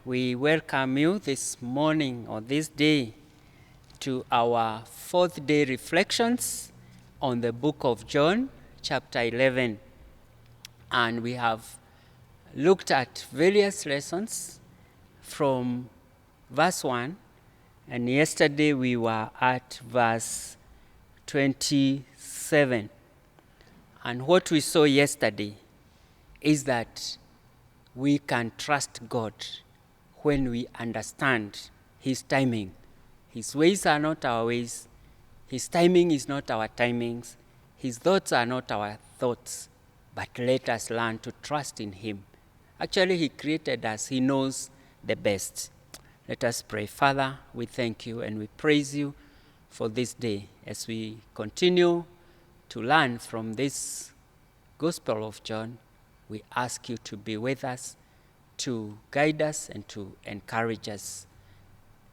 We welcome you this morning or this day to our fourth day reflections on the book of John, chapter 11. And we have looked at various lessons from verse 1, and yesterday we were at verse 27. And what we saw yesterday is that we can trust God when we understand His timing. His ways are not our ways. His timing is not our timings. His thoughts are not our thoughts. But let us learn to trust in Him. Actually, He created us. He knows the best. Let us pray. Father, we thank you and we praise you for this day as we continue to learn from this Gospel of John. We ask you to be with us, to guide us and to encourage us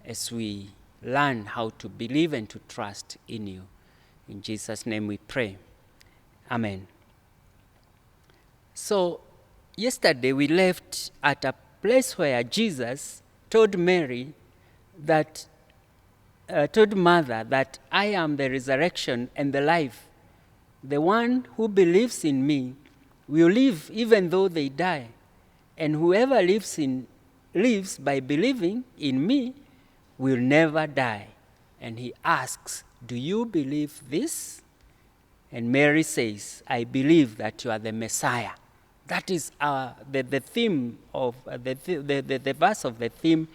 as we learn how to believe and to trust in you. In Jesus' name we pray. Amen. So, yesterday we left at a place where Jesus told Mary that, told Mother that I am the resurrection and the life. The one who believes in me will live even though they die. And whoever lives by believing in me will never die. And he asks, do you believe this? And Mary says, I believe that you are the Messiah. That is the theme of the verse of the theme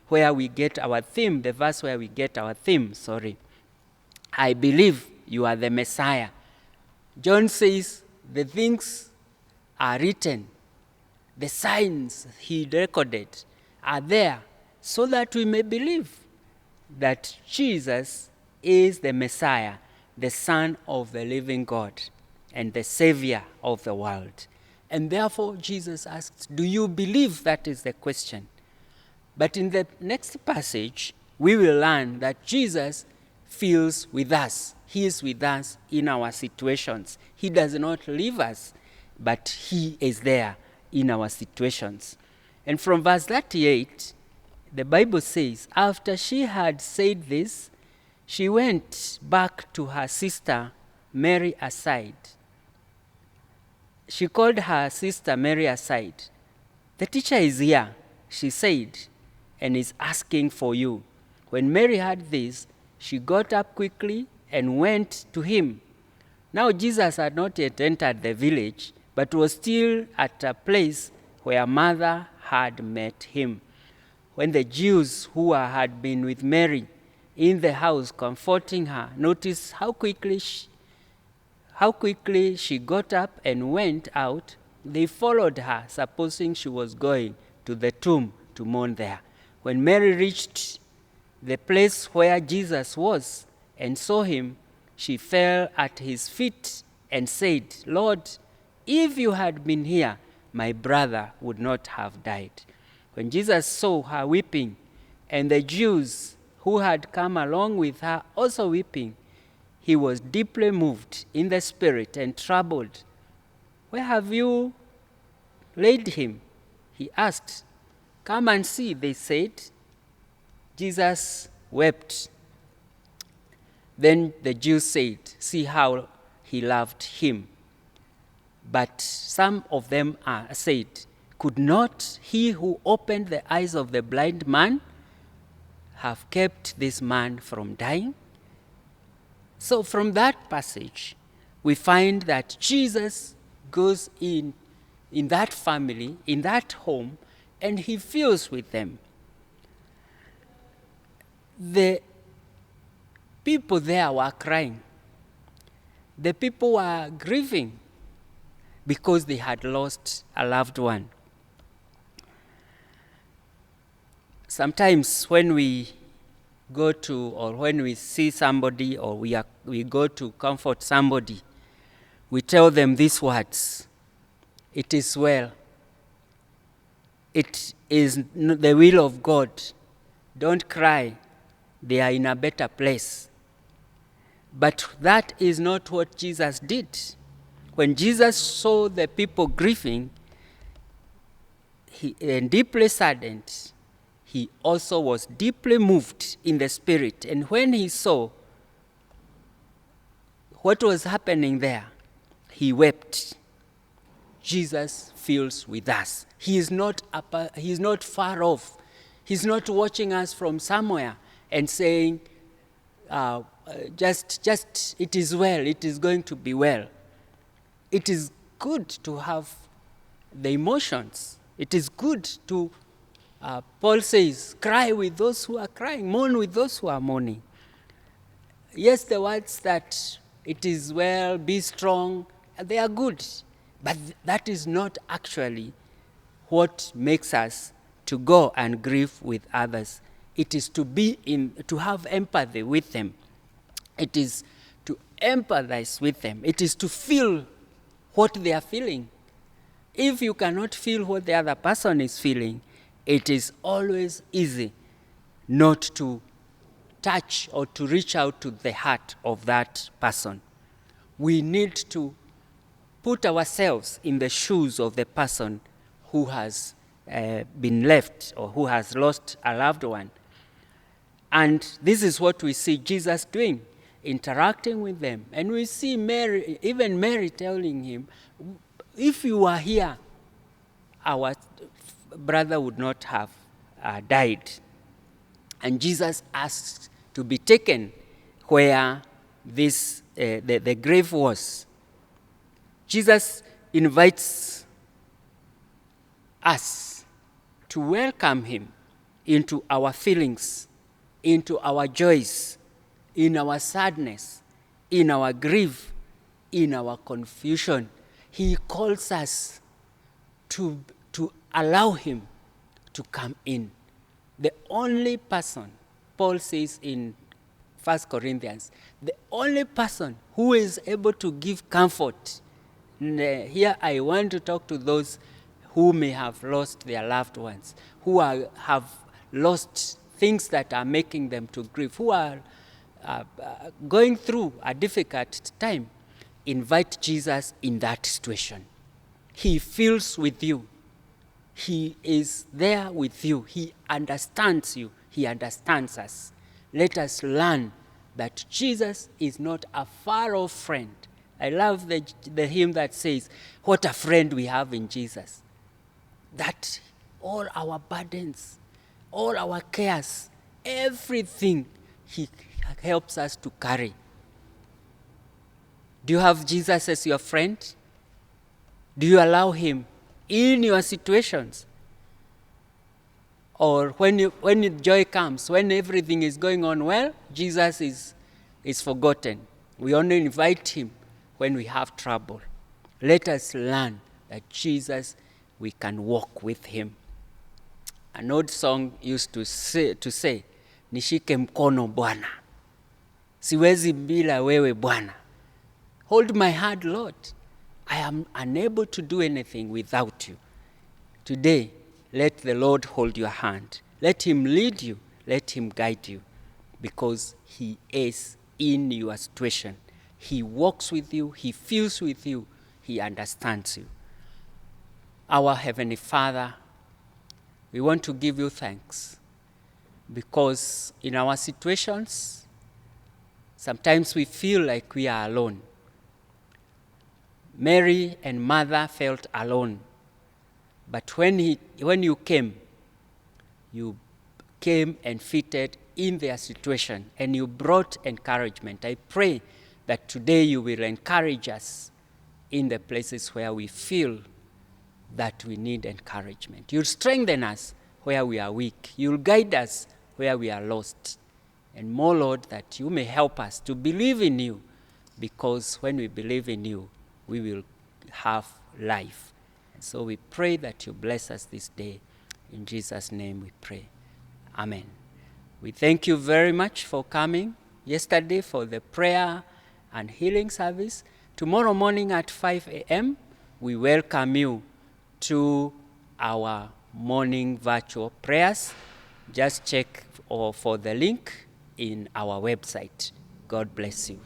where we get our theme, the verse where we get our theme, I believe you are the Messiah. John says the things are written. The signs he recorded are there so that we may believe that Jesus is the Messiah, the Son of the living God, and the Savior of the world. And therefore, Jesus asks, do you believe? That is the question. But in the next passage, we will learn that Jesus feels with us. He is with us in our situations. He does not leave us, but He is there in our situations. And from verse 38, the Bible says, after she had said this, she went back to her sister Mary aside. She called her sister Mary aside. The teacher is here, she said, and is asking for you. When Mary heard this, she got up quickly and went to him. Now Jesus had not yet entered the village, but was still at a place where Mother had met him. When the Jews who had been with Mary in the house comforting her noticed how quickly she got up and went out, they followed her, supposing she was going to the tomb to mourn there. When Mary reached the place where Jesus was and saw him, she fell at his feet and said, Lord, if you had been here, my brother would not have died. When Jesus saw her weeping, and the Jews who had come along with her also weeping, he was deeply moved in the spirit and troubled. Where have you laid him? He asked. Come and see, they said. Jesus wept. Then the Jews said, see how he loved him. But some of them said, could not he who opened the eyes of the blind man have kept this man from dying? So from that passage, we find that Jesus goes in that family, in that home, and he feels with them. The people there were crying. The people were grieving because they had lost a loved one. Sometimes when we go to, or when we see somebody, or we go to comfort somebody, we tell them these words, it is well. It is the will of God. Don't cry. They are in a better place. But that is not what Jesus did. When Jesus saw the people grieving, he deeply saddened, he also was deeply moved in the spirit. And when he saw what was happening there, he wept. Jesus feels with us. He is not far off. He's not watching us from somewhere and saying, just it is well, it is going to be well. It is good to have the emotions. It is good to, Paul says, cry with those who are crying, mourn with those who are mourning. Yes, the words that it is well, be strong, they are good. But that is not actually what makes us to go and grieve with others. It is to have empathy with them. It is to empathize with them. It is to feel what they are feeling. If you cannot feel what the other person is feeling, it is always easy not to touch or to reach out to the heart of that person. We need to put ourselves in the shoes of the person who has been left or who has lost a loved one. And this is what we see Jesus doing, interacting with them. And we see Mary, even Mary telling him, if you were here, our brother would not have died. And Jesus asked to be taken where the grave was. Jesus invites us to welcome him into our feelings, into our joys, in our sadness, in our grief, in our confusion. He calls us to allow him to come in. The only person, Paul says in 1 Corinthians, the only person who is able to give comfort. Here I want to talk to those who may have lost their loved ones, who have lost things that are making them to grieve, who are going through a difficult time. Invite Jesus in that situation. He feels with you. He is there with you. He understands you. He understands us. Let us learn that Jesus is not a far-off friend. I love the hymn that says, what a friend we have in Jesus. That all our burdens, all our cares, everything he helps us to carry. Do you have Jesus as your friend? Do you allow him in your situations? Or when joy comes, when everything is going on well, Jesus is forgotten. We only invite him when we have trouble. Let us learn that Jesus, we can walk with him. An old song used to say, nishike mkono Bwana, siwezi bila wewe Bwana. Hold my hand, Lord. I am unable to do anything without you. Today, let the Lord hold your hand. Let him lead you. Let him guide you. Because he is in your situation. He walks with you. He feels with you. He understands you. Our Heavenly Father, we want to give you thanks. Because in our situations, sometimes we feel like we are alone. Mary and Martha felt alone. But when you came and fitted in their situation, and you brought encouragement. I pray that today you will encourage us in the places where we feel that we need encouragement. You'll strengthen us where we are weak. You'll guide us where we are lost. And more, Lord, that you may help us to believe in you, because when we believe in you, we will have life. And so we pray that you bless us this day. In Jesus' name we pray. Amen. We thank you very much for coming yesterday for the prayer and healing service. Tomorrow morning at 5 a.m., we welcome you to our morning virtual prayers. Just check for the link in our website. God bless you.